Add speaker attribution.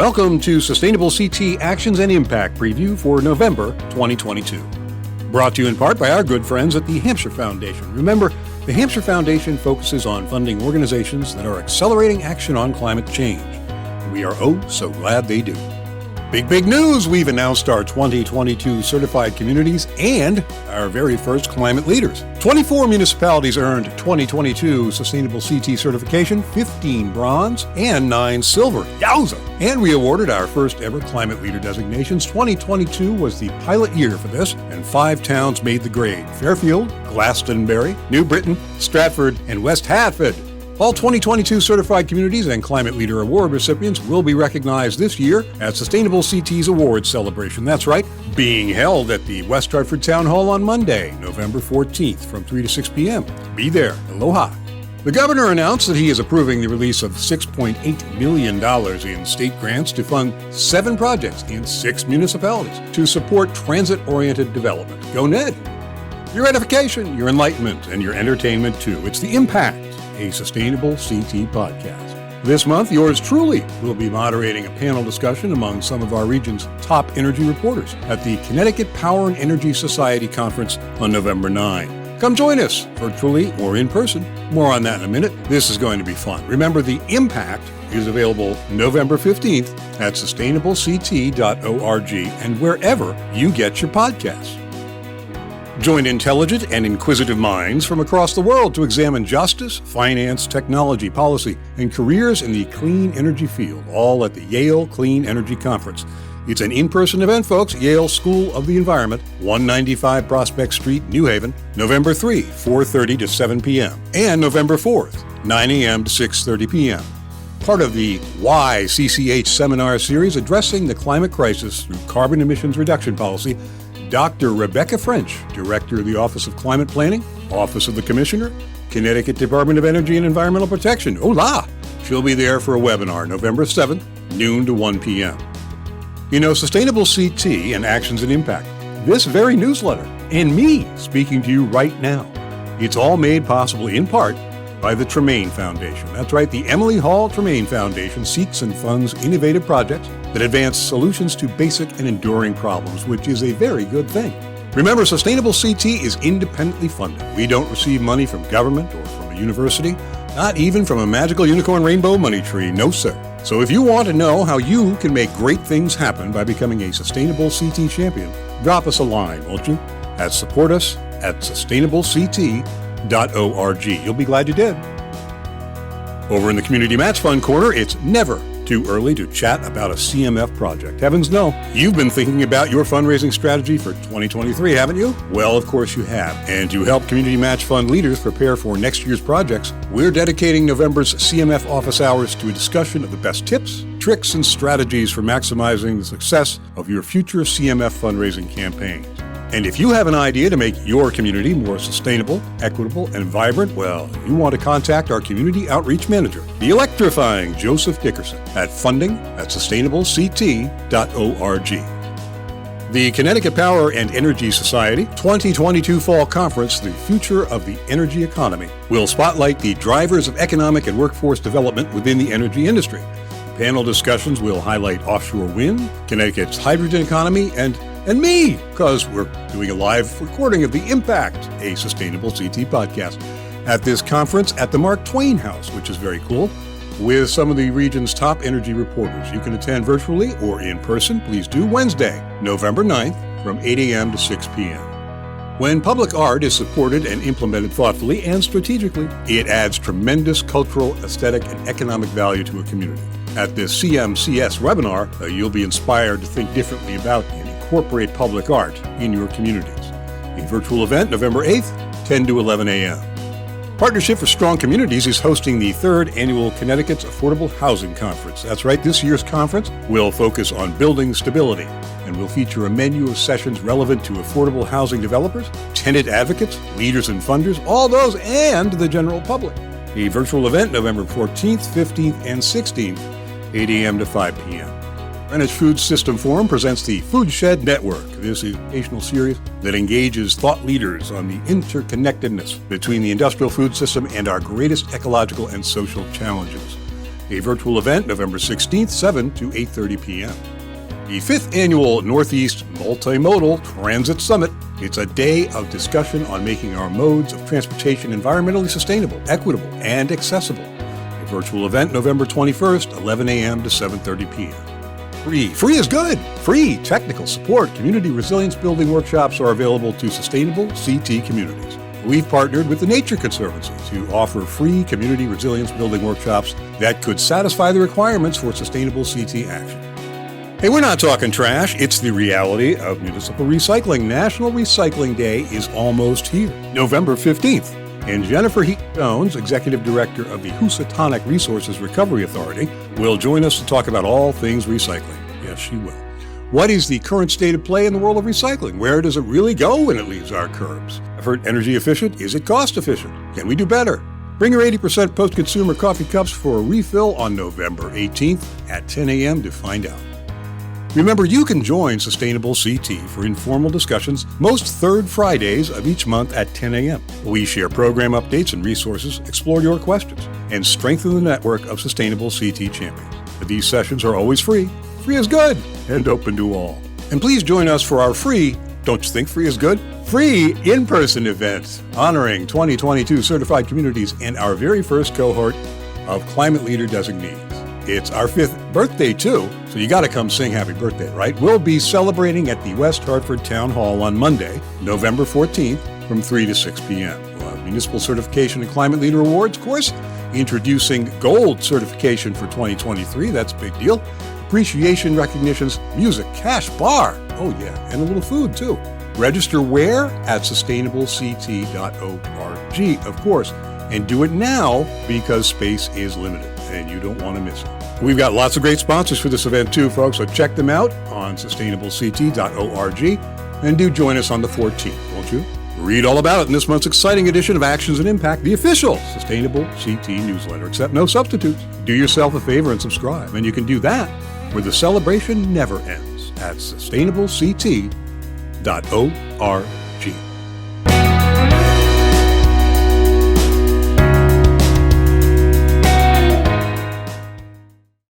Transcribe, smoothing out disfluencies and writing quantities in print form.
Speaker 1: Welcome to Sustainable CT Actions and Impact Preview for November 2022. Brought to you in part by our good friends at the Hampshire Foundation. Remember, the Hampshire Foundation focuses on funding organizations that are accelerating action on climate change. We are so glad they do. Big news! We've announced our 2022 certified communities and our very first climate leaders. 24 municipalities earned 2022 Sustainable CT certification, 15 bronze, and 9 silver. Yowza! And we awarded our first ever climate leader designations. 2022 was the pilot year for this, and 5 towns made the grade: Fairfield, Glastonbury, New Britain, Stratford, and West Hatfield. All 2022 certified communities and Climate Leader Award recipients will be recognized this year at Sustainable CT's Awards Celebration. That's right, being held at the West Stratford Town Hall on Monday, November 14th from 3 to 6 p.m. Be there. Aloha. The governor announced that he is approving the release of $6.8 million in state grants to fund 7 projects in 6 municipalities to support transit-oriented development. Go Ned! Your edification, your enlightenment, and your entertainment too. It's The Impact, a Sustainable CT podcast. This month, yours truly will be moderating a panel discussion among some of our region's top energy reporters at the Connecticut Power and Energy Society Conference on November 9. Come join us, virtually or in person. More on that in a minute. This is going to be fun. Remember, The Impact is available November 15th at sustainableCT.org and wherever you get your podcasts. Join intelligent and inquisitive minds from across the world to examine justice, finance, technology, policy, and careers in the clean energy field, all at the Yale Clean Energy Conference. It's an in-person event, folks. Yale School of the Environment, 195 Prospect Street, New Haven, November 3, 4:30 to 7 p.m., and November 4th, 9 a.m. to 6:30 p.m. Part of the Why CCH seminar series addressing the climate crisis through carbon emissions reduction policy, Dr. Rebecca French, Director of the Office of Climate Planning, Office of the Commissioner, Connecticut Department of Energy and Environmental Protection. Hola! She'll be there for a webinar November 7th, noon to 1 p.m. You know, Sustainable CT and Actions and Impact, this very newsletter, and me speaking to you right now, it's all made possible in part by the Tremaine Foundation. That's right, the Emily Hall Tremaine Foundation seeks and funds innovative projects that advance solutions to basic and enduring problems, which is a very good thing. Remember, Sustainable CT is independently funded. We don't receive money from government or from a university, not even from a magical unicorn rainbow money tree. No, sir. So if you want to know how you can make great things happen by becoming a Sustainable CT champion, drop us a line, won't you? At supportus@sustainableCT.org. You'll be glad you did. Over in the Community Match Fund corner, it's never too early to chat about a CMF project. Heavens no. You've been thinking about your fundraising strategy for 2023, haven't you? Well, of course you have. And to help Community Match Fund leaders prepare for next year's projects, we're dedicating November's CMF office hours to a discussion of the best tips, tricks, and strategies for maximizing the success of your future CMF fundraising campaigns. And if you have an idea to make your community more sustainable, equitable, and vibrant, well, you want to contact our Community Outreach Manager, the electrifying Joseph Dickerson, at funding@sustainableCT.org. The Connecticut Power and Energy Society 2022 Fall Conference, The Future of the Energy Economy, will spotlight the drivers of economic and workforce development within the energy industry. Panel discussions will highlight offshore wind, Connecticut's hydrogen economy, and me, because we're doing a live recording of The Impact, a Sustainable CT podcast, at this conference at the Mark Twain House, which is very cool, with some of the region's top energy reporters. You can attend virtually or in person. Please do Wednesday, November 9th from 8 a.m. to 6 p.m. When public art is supported and implemented thoughtfully and strategically, it adds tremendous cultural, aesthetic, and economic value to a community. At this CMCS webinar, you'll be inspired to think differently about and incorporate public art in your communities. A virtual event November 8th, 10 to 11 a.m. Partnership for Strong Communities is hosting the 3rd Annual Connecticut's Affordable Housing Conference. That's right, this year's conference will focus on building stability and will feature a menu of sessions relevant to affordable housing developers, tenant advocates, leaders and funders, all those, and the general public. A virtual event November 14th, 15th, and 16th, 8 a.m. to 5 p.m. Greenwich Food System Forum presents the Food Shed Network. This is an educational series that engages thought leaders on the interconnectedness between the industrial food system and our greatest ecological and social challenges. a virtual event November 16th, 7 to 8:30 p.m. The 5th Annual Northeast Multimodal Transit Summit. It's a day of discussion on making our modes of transportation environmentally sustainable, equitable, and accessible. A virtual event November 21st, 11 a.m. to 7:30 p.m. Free is good! Free technical support, community resilience building workshops are available to sustainable CT communities. We've partnered with the Nature Conservancy to offer free community resilience building workshops that could satisfy the requirements for sustainable CT action. Hey, we're not talking trash. It's the reality of municipal recycling. National Recycling Day is almost here, November 15th. And Jennifer Heath-Jones, Executive Director of the Housatonic Resources Recovery Authority, will join us to talk about all things recycling. Yes, she will. What is the current state of play in the world of recycling? Where does it really go when it leaves our curbs? I've heard energy efficient. Is it cost efficient? Can we do better? Bring your 80% post-consumer coffee cups for a refill on November 18th at 10 a.m. to find out. Remember, you can join Sustainable CT for informal discussions most third Fridays of each month at 10 a.m. We share program updates and resources, explore your questions, and strengthen the network of Sustainable CT champions. But these sessions are always free. Free is good and open to all. And please join us for our free, don't you think free is good? Free in-person event honoring 2022 certified communities and our very first cohort of climate leader designees. It's our 5th birthday, too, so you got to come sing happy birthday, right? We'll be celebrating at the West Hartford Town Hall on Monday, November 14th, from 3 to 6 p.m. We'll have Municipal Certification and Climate Leader Awards course, introducing Gold Certification for 2023, that's a big deal, appreciation recognitions, music, cash bar, oh yeah, and a little food, too. Register where? At sustainablect.org, of course, and do it now because space is limited and you don't want to miss it. We've got lots of great sponsors for this event too, folks, so check them out on sustainablect.org and do join us on the 14th, won't you? Read all about it in this month's exciting edition of Actions and Impact, the official Sustainable CT newsletter, except no substitutes. Do yourself a favor and subscribe, and you can do that where the celebration never ends at sustainablect.org.